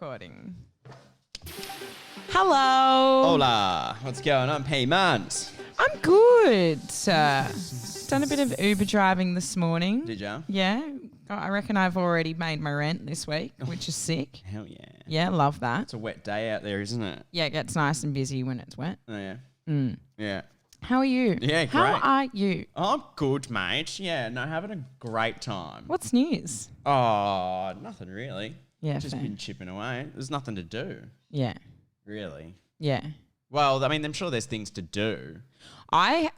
Recording. Hello. Hola. What's going on, Paymans? I'm good. Done a bit of Uber driving this morning. Did ya? Yeah. I reckon I've already made my rent this week, which is sick. Hell yeah. Yeah, love that. It's a wet day out there, isn't it? Yeah, it gets nice and busy when it's wet. Oh, yeah. Yeah. Yeah. How are you? Yeah, great. How are you? I'm good, mate. Yeah, no, having a great time. What's news? Oh, nothing really. Yeah, Just fair. been chipping away. There's nothing to do, Yeah. really. Yeah. Well, I mean, I'm sure there's things to do. I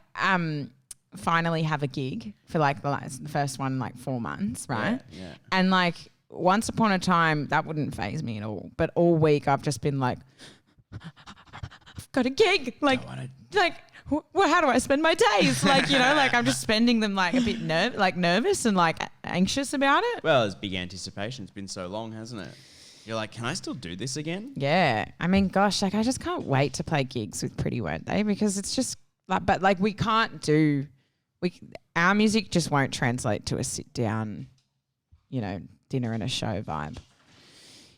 finally have a gig for like the first one, like 4 months, right? Yeah. And like once upon a time, that wouldn't faze me at all. But all week I've just been like, I've got a gig. Like, how do I spend my days? Like, you know, like I'm just spending them like a bit nervous and like anxious about it. Well, there's big anticipation. It's been so long, hasn't it? You're like, can I still do this again? Yeah. I mean, gosh, like I just can't wait to play gigs with Pretty Weren't They, because it's just like, but like we can't do, our music just won't translate to a sit down, you know, dinner and a show vibe.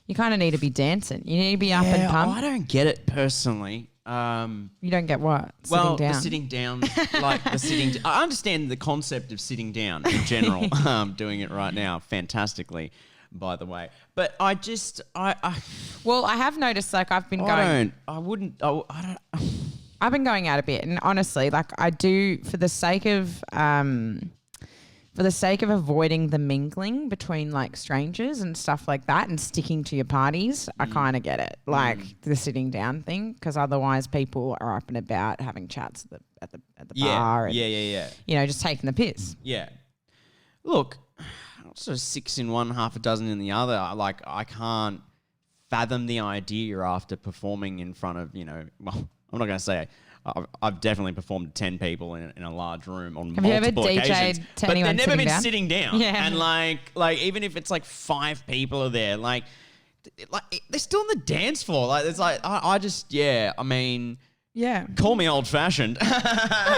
You kind of need to be dancing. You need to be up and pumped. I don't get it personally. You don't get what? Well, Sitting down. the sitting down, like the sitting. I understand the concept of sitting down in general. Doing it right now, fantastically, by the way. But I just, Well, I have noticed, like I've been I've been going out a bit, and honestly, like I do for the sake of avoiding the mingling between like strangers and stuff like that, and sticking to your parties. I kind of get it, like the sitting down thing, because otherwise people are up and about having chats at the bar. And, yeah. you know, just taking the piss. Yeah. Look, sort of 6 in one, half a dozen in the other. Like I can't fathom the idea after performing in front of, you know, well, I'm not going to say. I've definitely performed to 10 people in a large room on multiple occasions. Have you ever DJ'd to but anyone they've never been down? sitting down. Yeah. And like even if it's like 5 people are there, like they're still on the dance floor. Like it's like I just I mean, yeah. call me old fashioned. No,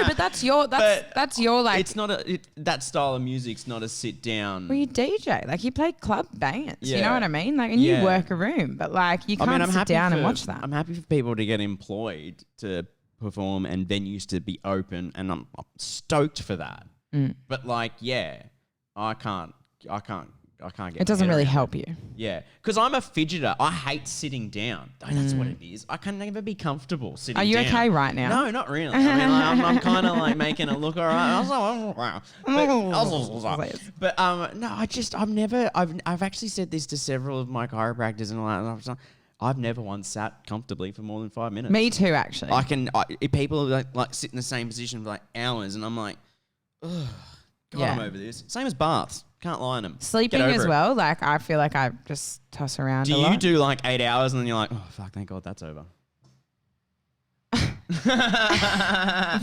but that's your like. It's not that style of music's not a sit down. Well, you DJ, like you play club bangers. You know Yeah. what I mean? Like, and you work a room, but like you can't sit down and watch that. I'm happy for people to get employed to perform and venues to be open, and I'm stoked for that. But like, I can't get. It doesn't my head really around help it. you. Yeah, because I'm a fidgeter. I hate sitting down. That's what it is. I can never be comfortable sitting. Are you down. okay right now? No, not really. I mean, like, I'm kind of like making it look all right. But no, I've actually said this to several of my chiropractors and all that. I've never once sat comfortably for more than 5 minutes. Me too, actually. If people like sit in the same position for like hours, and I'm like, ugh, God, I'm over this. Same as baths. Can't lie on them. Sleeping as well. Like I feel like I just toss around. Do you do like 8 hours and then you're like, oh fuck, thank God that's over.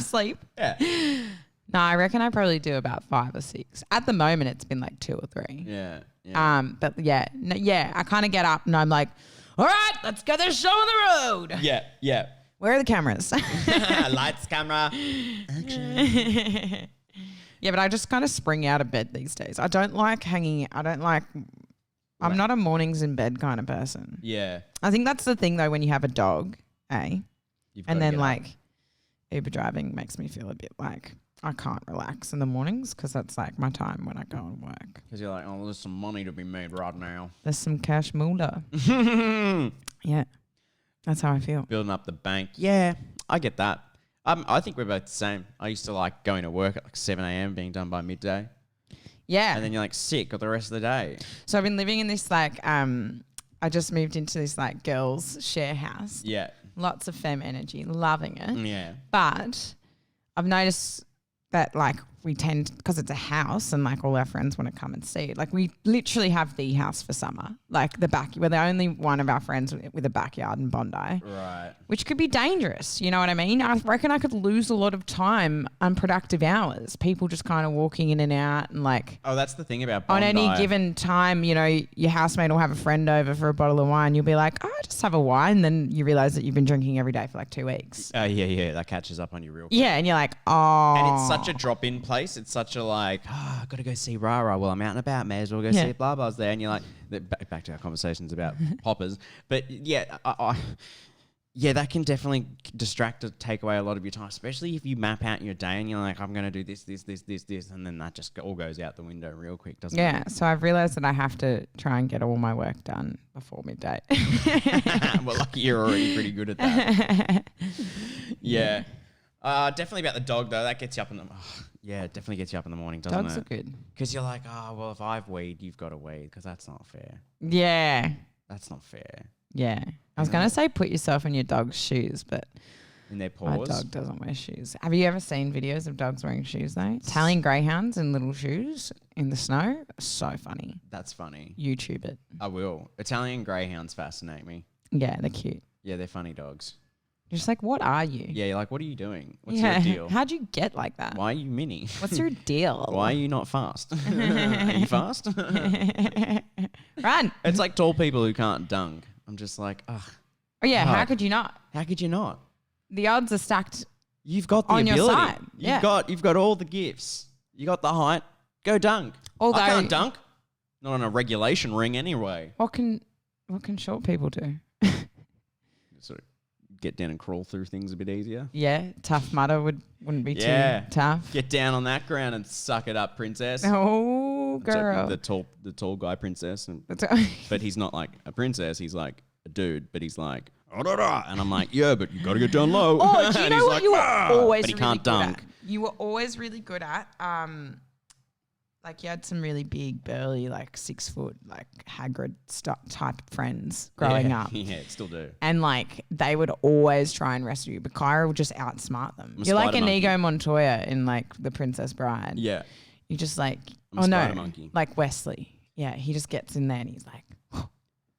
Sleep? Yeah. No, I reckon I probably do about 5 or 6. At the moment, it's been like 2 or 3. Yeah. But I kind of get up and I'm like, all right, let's get this show on the road. Yeah. Where are the cameras? Lights, camera, action. Yeah, but I just kind of spring out of bed these days. I don't like hanging. I'm not a mornings in bed kind of person. Yeah. I think that's the thing though when you have a dog, You've and gotta then get like up. Uber driving makes me feel a bit like I can't relax in the mornings, because that's like my time when I go and work. Because you're like, oh, there's some money to be made right now. There's some cash moolah. Yeah, that's how I feel. Building up the bank. Yeah, I get that. I think we're both the same. I used to like going to work at like 7 a.m. being done by midday. Yeah. And then you're like sick of the rest of the day. So I've been living in this like, I just moved into this like girls share house. Yeah. Lots of femme energy, loving it. Yeah. But I've noticed that like we tend, because it's a house and like all our friends want to come and see it. Like we literally have the house for summer, like the back. We're the only one of our friends with a backyard in Bondi. Right. Which could be dangerous. You know what I mean? I reckon I could lose a lot of time, unproductive hours. People just kind of walking in and out and like. Oh, that's the thing about Bondi. On any given time, you know, your housemate will have a friend over for a bottle of wine. You'll be like, oh, just have a wine. Then you realize that you've been drinking every day for like 2 weeks. Yeah. That catches up on you real quick. Yeah, and you're like, oh. And it's such a drop-in place place, it's such a like, I got to go see Rara. Well, I'm out and about. May as well go see blah blah's there. And you're like, back to our conversations about poppers. But yeah, yeah, that can definitely distract or take away a lot of your time, especially if you map out your day and you're like, I'm going to do this, and then that just all goes out the window real quick, doesn't it? Yeah, so I've realised that I have to try and get all my work done before midday. Well, lucky you're already pretty good at that. Yeah. Definitely about the dog, though. That gets you up in the... yeah, it definitely gets you up in the morning, doesn't it? Dogs are good. Because you're like, well, if I've weed, you've got to weed, because that's not fair. Yeah. That's not fair. Yeah. I was going to say put yourself in your dog's shoes, but in their my paws. dog doesn't wear shoes. Have you ever seen videos of dogs wearing shoes, though? Italian greyhounds in little shoes in the snow? So funny. That's funny. YouTube it. I will. Italian greyhounds fascinate me. Yeah, they're cute. Yeah, they're funny dogs. You're just like, what are you? Yeah, you're like, what are you doing? What's your deal? How'd you get like that? Why are you mini? What's your deal? Why are you not fast? Are you fast? Run. It's like tall people who can't dunk. I'm just like, ugh. Oh, yeah, how could you not? How could you not? The odds are stacked. You've got the on ability. Your side. Yeah. You've got all the gifts. You got the height. Go dunk. Although, I can't dunk. Not on a regulation ring anyway. What can short people do? Sort of get down and crawl through things a bit easier. Yeah, Tough Mudder wouldn't be too tough. Get down on that ground and suck it up, princess. Oh, girl. Like the tall guy princess. But he's not like a princess. He's like a dude, but he's like, and I'm like, yeah, but you got to get down low. Oh, do you know what you were always but he really can't good dunk. at? You were always really good at, like you had some really big, burly, like 6 foot, like Hagrid type friends growing up. Yeah, still do. And like they would always try and rescue you, but Kyra would just outsmart them. You're like Inigo Montoya in like The Princess Bride. Yeah. You just like, monkey. like Wesley. Yeah, he just gets in there and he's like,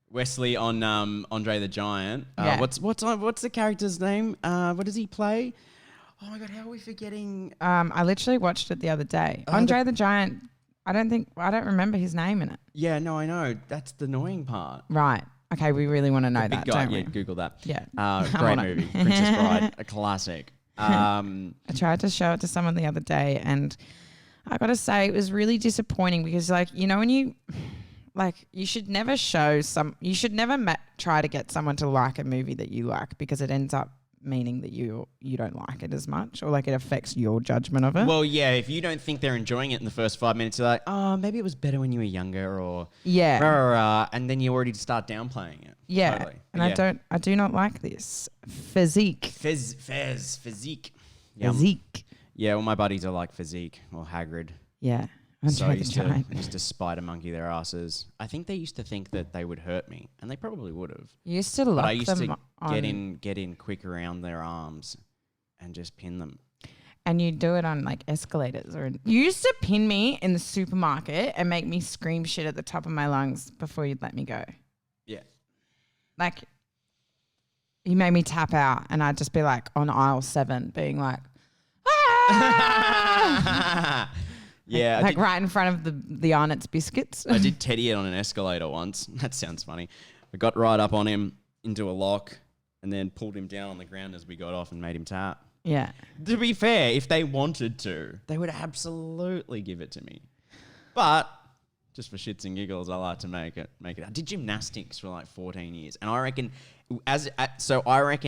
Wesley on Andre the Giant. Yeah. What's the character's name? What does he play? Oh my God, how are we forgetting? I literally watched it the other day. Andre the Giant. I don't remember his name in it. Yeah, no, I know. That's the annoying part. Right. Okay, we really want to know that, Big guy, don't we? yeah, Google that. Yeah. Great movie. Princess Bride, a classic. I tried to show it to someone the other day and I got to say it was really disappointing because like, you know, when you should never try to get someone to like a movie that you like because it ends up meaning that you don't like it as much or like it affects your judgment of it. Well, yeah, if you don't think they're enjoying it in the first 5 minutes, you're like, oh, maybe it was better when you were younger or and then you already start downplaying it. Yeah. Totally. And I do not like this. Physique. Physique. Yeah, Physique. yeah, all my buddies are like Physique or Hagrid. Yeah. So I used to spider monkey their asses. I think they used to think that they would hurt me, and they probably would have. You used to lock them. But I used to get in quick around their arms and just pin them. And you do it on like escalators, or you used to pin me in the supermarket and make me scream shit at the top of my lungs before you'd let me go. Yeah. Like you made me tap out, and I'd just be like on aisle 7, being like, ah! Yeah, like right in front of the Arnott's biscuits. I did Teddy it on an escalator once. That sounds funny. I got right up on him into a lock and then pulled him down on the ground as we got off and made him tap. Yeah. To be fair, if they wanted to, they would absolutely give it to me. But just for shits and giggles, I like to make it. I did gymnastics for like 14 years, and I reckon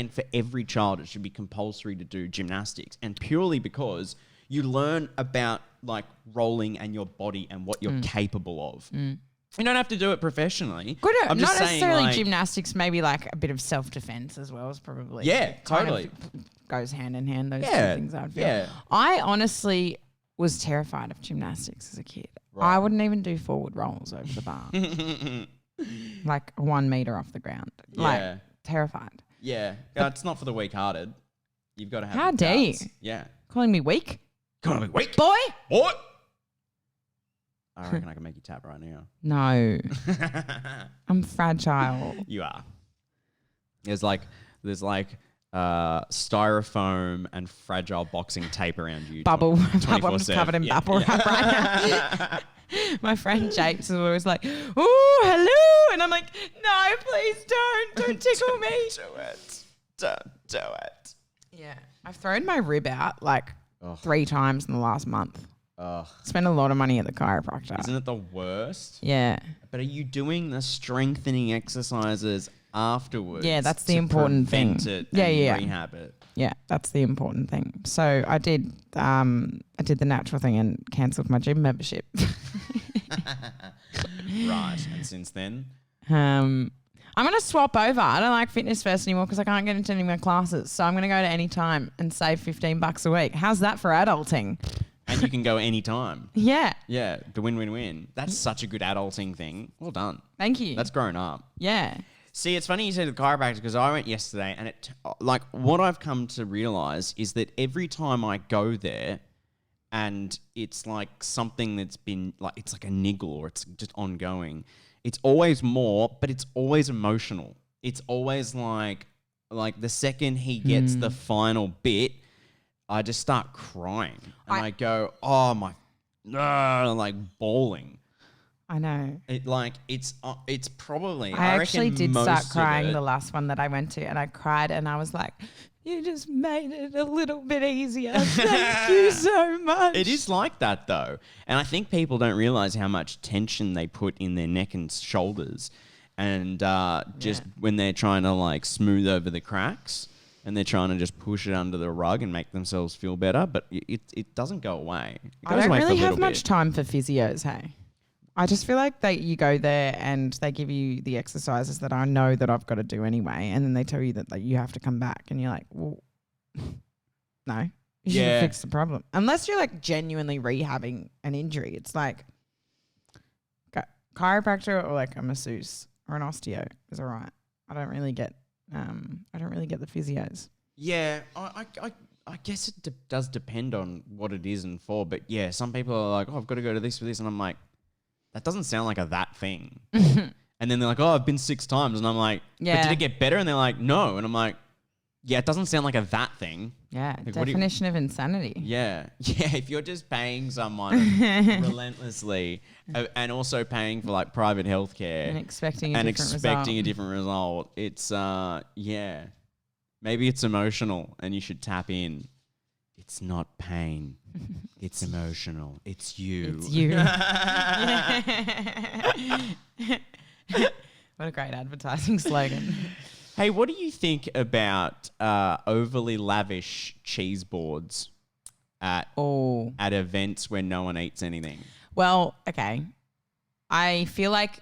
for every child it should be compulsory to do gymnastics, and purely because you learn about like rolling and your body and what you're capable of. You don't have to do it professionally. Good. I'm not just necessarily saying, like, gymnastics, maybe like a bit of self-defense as well is probably. Yeah, totally. Goes hand in hand, those two things, I'd feel. Yeah. I honestly was terrified of gymnastics as a kid. Right. I wouldn't even do forward rolls over the bar. Like 1 meter off the ground. Yeah. Like terrified. Yeah. It's not for the weak-hearted. You've got to have How the dare you? guts. Yeah. Calling me weak? Calling me weak? Boy? I reckon I can make you tap right now. No. I'm fragile. You are. There's like styrofoam and fragile boxing tape around you. Bubble. 24/7. I'm covered in bubble wrap right now. My friend Jake's is always like, "Ooh, hello," and I'm like, "No, please don't tickle me." Don't do it. Yeah, I've thrown my rib out like 3 times in the last month. Ugh. Spend a lot of money at the chiropractor. Isn't it the worst? Yeah. But are you doing the strengthening exercises afterwards? Yeah, that's the important thing. It Yeah, and yeah. rehab it. Yeah, that's the important thing. So I did the natural thing and cancelled my gym membership. Right. And since then? I'm going to swap over. I don't like Fitness First anymore because I can't get into any of my classes. So I'm going to go to any time and save $15 a week. How's that for adulting? And you can go anytime. Yeah. Yeah, the win-win-win. That's such a good adulting thing. Well done. Thank you. That's grown up. Yeah. See, it's funny you say the chiropractor because I went yesterday and what I've come to realize is that every time I go there and it's like something that's been like, it's like a niggle or it's just ongoing, it's always more, but it's always emotional. It's always like the second he gets the final bit, I just start crying and I go, oh my, like bawling. I know. It's probably. I actually reckon did start most crying of the last one that I went to, and I cried, and I was like, "You just made it a little bit easier. Thank you so much." It is like that though, and I think people don't realize how much tension they put in their neck and shoulders, and when they're trying to like smooth over the cracks, and they're trying to just push it under the rug and make themselves feel better, but it doesn't go away. It I goes don't away for really a have little much bit. time for physios. Hey. I just feel like you go there and they give you the exercises that I know that I've got to do anyway, and then they tell you that like, you have to come back, and you're like, well, no, you should fix the problem. Unless you're like genuinely rehabbing an injury, it's like chiropractor or like a masseuse or an osteo is all right. I don't really get the physios. Yeah, I guess it does depend on what it is and for, but yeah, some people are like, oh, I've got to go to this for this, and I'm like, that doesn't sound like a that thing. And then they're like, oh, I've been 6 times. And I'm like, but did it get better? And they're like, no. And I'm like, yeah, it doesn't sound like a that thing. Yeah, like, definition of insanity. Yeah. Yeah, if you're just paying someone relentlessly and also paying for like private healthcare And expecting a different result, it's, yeah. Maybe it's emotional and you should tap in. It's not pain. It's emotional. It's you. It's you. What a great advertising slogan. Hey, what do you think about overly lavish cheese boards at events where no one eats anything? Well, okay. I feel like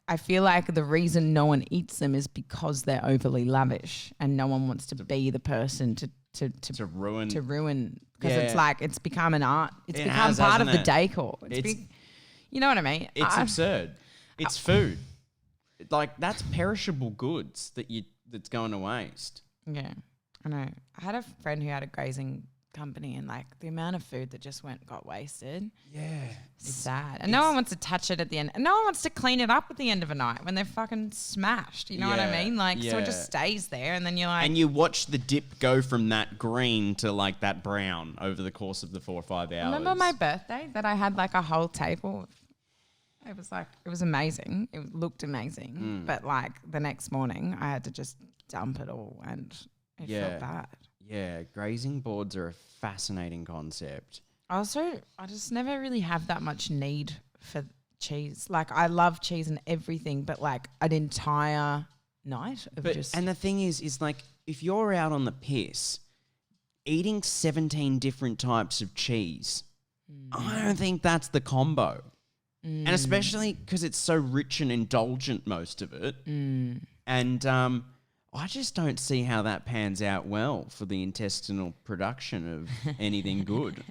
the reason no one eats them is because they're overly lavish and no one wants to be the person to ruin because it's like it's become an art. It's become part of the decor. You know what I mean? It's absurd. It's food. Like that's perishable goods that's going to waste. Yeah, I know. I had a friend who had a grazing company and like the amount of food that just got wasted. Yeah. It's sad. And no one wants to touch it at the end. And no one wants to clean it up at the end of a night when they're fucking smashed. You know what I mean? Like, so it just stays there and then you're like... And you watch the dip go from that green to like that brown over the course of the 4 or 5 hours. Remember my birthday that I had like a whole table? It was amazing. It looked amazing. But like the next morning I had to just dump it all and it felt bad. Yeah, grazing boards are a fascinating concept. Also, I just never really have that much need for cheese. Like, I love cheese and everything, but like an entire night of just... And the thing is like, if you're out on the piss, eating 17 different types of cheese, I don't think that's the combo. And especially because it's so rich and indulgent, most of it. And I just don't see how that pans out well for the intestinal production of anything good.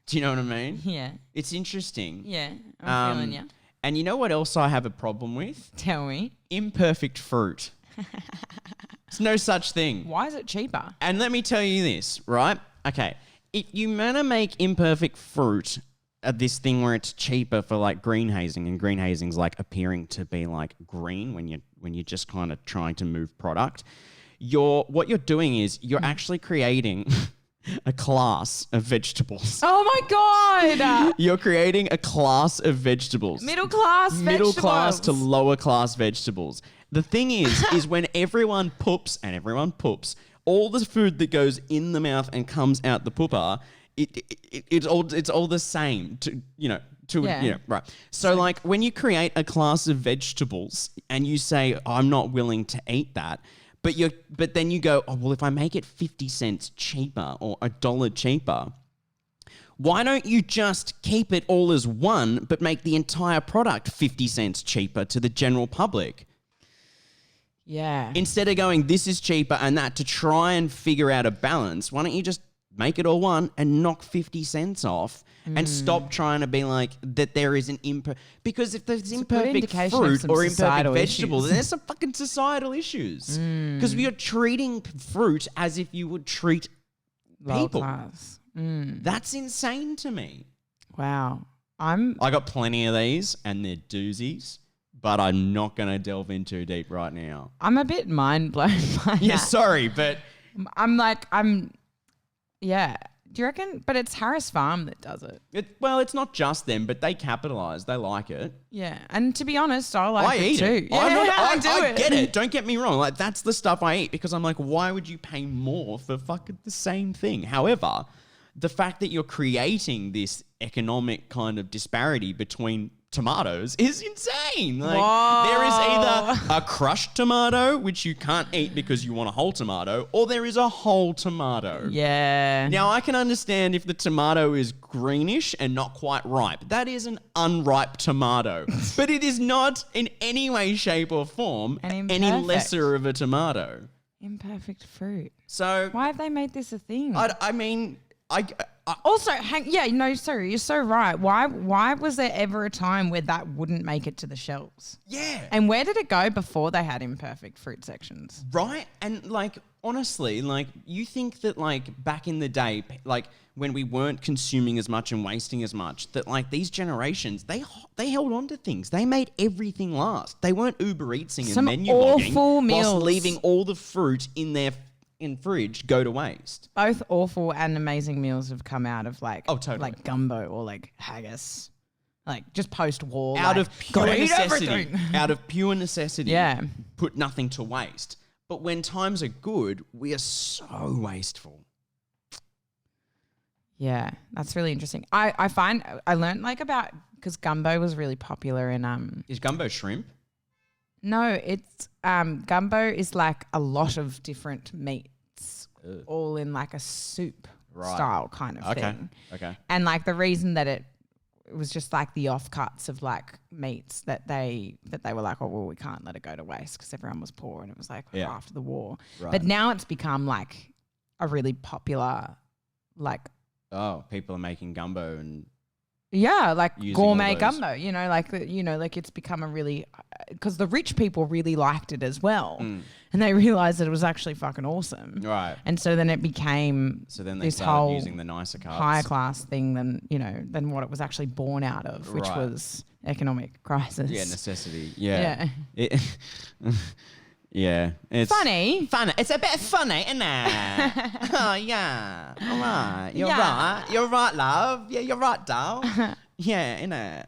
Do you know what I mean? Yeah. It's interesting. Yeah, I'm feeling you. And you know what else I have a problem with? Tell me. Imperfect fruit. There's no such thing. Why is it cheaper? And let me tell you this, right? Okay. If you want to make imperfect fruit this thing where it's cheaper for like green hazing, and green hazing's like appearing to be like green when you're just kind of trying to move product, what you're doing is you're actually creating a class of vegetables. Oh my God! You're creating a class of vegetables. Middle class to lower class vegetables. The thing is when everyone poops, all the food that goes in the mouth and comes out the pooper it's all the same right. So like when you create a class of vegetables and you say, I'm not willing to eat that, but then you go, oh well, if I make it 50 cents cheaper or $1 cheaper, why don't you just keep it all as one but make the entire product 50 cents cheaper to the general public? Yeah. Instead of going, this is cheaper and that, to try and figure out a balance, why don't you just make it all one and knock 50 cents off and stop trying to be like that there is an because if there's imperfect fruit or imperfect vegetable, then there's some fucking societal issues. Because you're treating fruit as if you would treat people. That's insane to me. Wow. I got plenty of these and they're doozies, but I'm not going to delve in too deep right now. I'm a bit mind blown by that. Yeah, sorry, but... Yeah. Do you reckon? But it's Harris Farm that does it. It's not just them, but they capitalise. They like it. Yeah. And to be honest, I eat too. It. Yeah, I get it. Don't get me wrong. Like, that's the stuff I eat because I'm like, why would you pay more for fucking the same thing? However, the fact that you're creating this economic kind of disparity between tomatoes is insane. Like, there is either a crushed tomato, which you can't eat because you want a whole tomato, or there is a whole tomato. Yeah. Now, I can understand if the tomato is greenish and not quite ripe. That is an unripe tomato. But it is not in any way, shape, or form any lesser of a tomato. Imperfect fruit. So why have they made this a thing? Also, you're so right. Why was there ever a time where that wouldn't make it to the shelves? Yeah. And where did it go before they had imperfect fruit sections? Right. And like, honestly, like, you think that like back in the day, like when we weren't consuming as much and wasting as much, that like these generations, they held on to things. They made everything last. They weren't Uber Eatsing and menu logging whilst leaving all the fruit in their fridge go to waste. Both awful and amazing meals have come out of totally. like gumbo or like haggis, like just post-war. Out of pure necessity. Everything. Out of pure necessity. Yeah. Put nothing to waste. But when times are good, we are so wasteful. Yeah, that's really interesting. I find I learned about because gumbo was really popular in Is gumbo shrimp? No, it's gumbo is like a lot of different meats all in like a soup style kind of thing. Okay. And like the reason that it was just like the offcuts of like meats that they were like, oh well, we can't let it go to waste because everyone was poor and it was like after the war. Right. But now it's become like a really popular like. Oh, people are making gumbo and. Yeah, like gourmet gumbo, like it's become a really, because the rich people really liked it as well. And they realized that it was actually fucking awesome. Right. And so then it became this whole using the nicer cuts. Higher class thing than what it was actually born out of, which was economic crisis. Yeah, necessity. Yeah. Yeah. It's funny. It's a bit funny, isn't it? Oh, yeah. All right. You're right. You're right, love. Yeah, you're right, doll. Yeah, innit?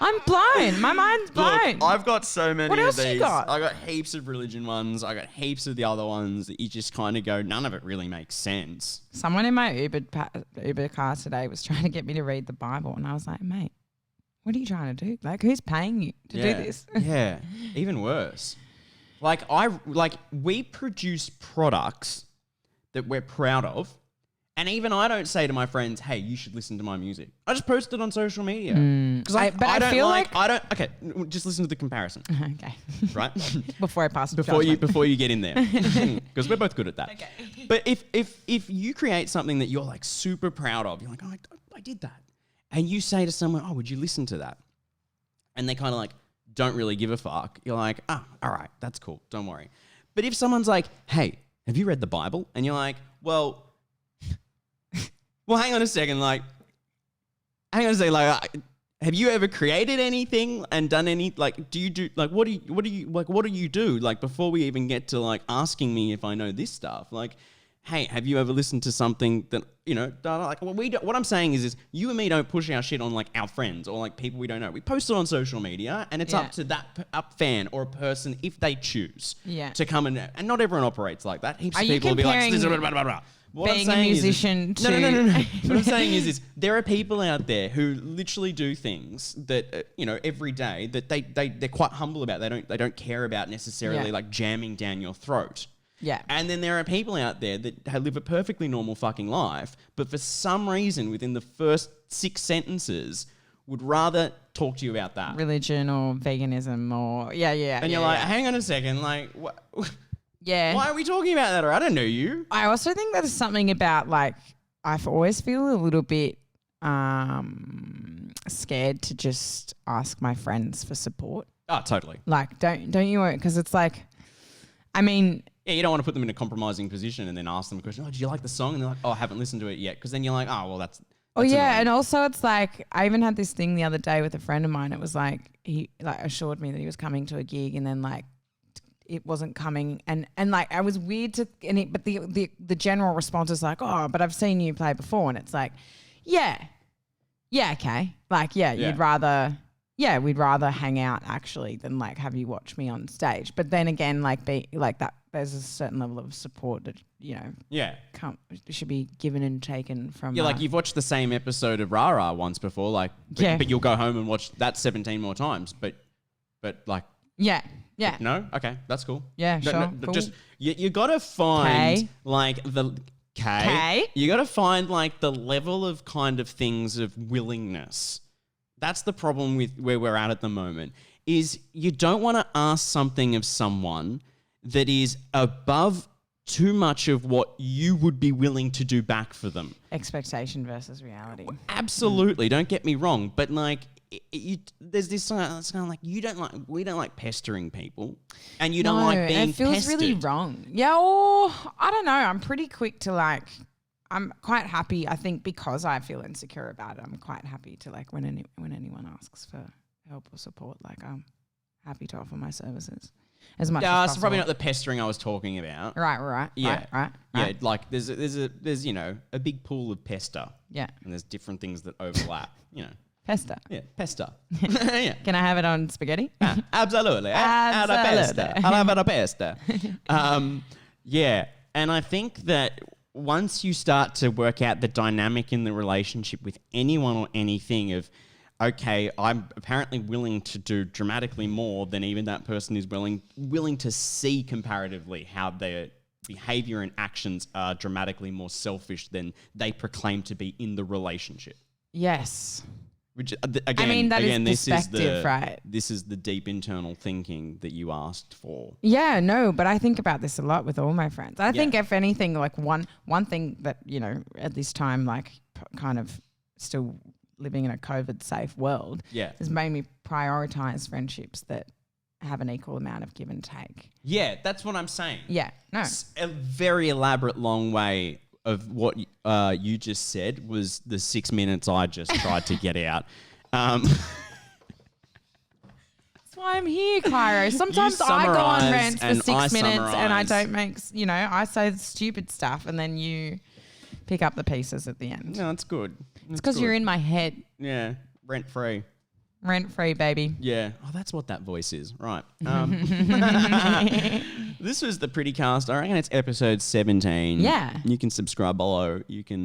I'm blown. My mind's blown. Look, I've got so many what else of these. You got? I got heaps of religion ones. I got heaps of the other ones that you just kind of go, none of it really makes sense. Someone in my Uber car today was trying to get me to read the Bible, and I was like, mate, what are you trying to do? Like, who's paying you to do this? Yeah, even worse. We produce products that we're proud of, and even I don't say to my friends, "Hey, you should listen to my music." I just post it on social media because I don't. Okay, just listen to the comparison. Okay, right before I pass before you get in there, because we're both good at that. Okay. But if you create something that you're like super proud of, you're like, "Oh, I did that." And you say to someone, oh, would you listen to that? And they kind of like don't really give a fuck. You're like, all right, that's cool. Don't worry. But if someone's like, hey, have you read the Bible? And you're like, well, hang on a second. Like, have you ever created anything and done any, like, do you do, like, what do you do? Like, before we even get to like asking me if I know this stuff, like, hey, have you ever listened to something that, like, what I'm saying is you and me don't push our shit on like our friends or like people we don't know. We post it on social media and it's up to that fan or a person if they choose to come and not everyone operates like that. Heaps of people will be like, blah, blah, blah, blah. What being a musician no. What I'm saying is there are people out there who literally do things that every day that they're quite humble about. They don't care about necessarily like jamming down your throat. Yeah. And then there are people out there that live a perfectly normal fucking life, but for some reason within the first 6 sentences would rather talk to you about that. Religion or veganism or And you're like, hang on a second, like what? Yeah. Why are we talking about that? Or I don't know you. I also think there's something about like I always feel a little bit scared to just ask my friends for support. Oh, totally. Like don't you? Because it's like, I mean. Yeah, you don't want to put them in a compromising position and then ask them a question. Oh, did you like the song? And they're like, oh, I haven't listened to it yet. Because then you're like, oh, well, that's annoying. And also it's like I even had this thing the other day with a friend of mine. It was like he like assured me that he was coming to a gig and then like it wasn't coming and like I was weird but the general response is like, oh, but I've seen you play before, and it's like, okay, like we'd rather hang out actually than like have you watch me on stage. But then again, like be like that, there's a certain level of support that should be given and taken from. Yeah, like you've watched the same episode of Rah Rah once before, like but you'll go home and watch that 17 more times, but like. Yeah. No? Okay, that's cool. Yeah, sure. No, cool. Just you got to find like the you got to find like the level of kind of things of willingness. That's the problem with where we're at the moment. Is you don't want to ask something of someone that is above too much of what you would be willing to do back for them. Expectation versus reality. Absolutely. Don't get me wrong, but like. There's this it's kind of like we don't like pestering people, and you don't like being pestered. It feels really wrong. Yeah, or I don't know. I'm pretty quick to like. I'm quite happy. I think because I feel insecure about it, I'm quite happy to like when anyone asks for help or support, like I'm happy to offer my services as much. Yeah, it's probably not the pestering I was talking about. Right. Yeah, like there's a big pool of pester. Yeah, and there's different things that overlap. Pesta. Yeah, pesta. Yeah. Can I have it on spaghetti? Absolutely. Pesta. I'll have it on pesta. Yeah, and I think that once you start to work out the dynamic in the relationship with anyone or anything of, okay, I'm apparently willing to do dramatically more than even that person is willing to see comparatively how their behavior and actions are dramatically more selfish than they proclaim to be in the relationship. Yes. Which again, this is perspective, right? This is the deep internal thinking that you asked for. Yeah, no, but I think about this a lot with all my friends. I think if anything, like one thing that at this time, like kind of still living in a COVID safe world, has made me prioritize friendships that have an equal amount of give and take. Yeah, that's what I'm saying. Yeah, no, it's a very elaborate, long way of what you just said was the 6 minutes I just tried to get out. That's why I'm here, Cairo. Sometimes I go on rants for 6 minutes and I don't make, I say stupid stuff and then you pick up the pieces at the end. No, it's good. It's because you're in my head. Yeah, rent free. Rent free, baby. Yeah. Oh, that's what that voice is. Right. This was the Pretty Cast. I reckon it's episode 17. Yeah. You can subscribe below. You can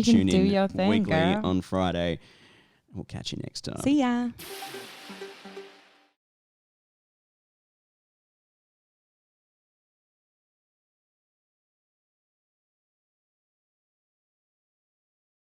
tune in your thing, weekly girl. On Friday. We'll catch you next time. See ya.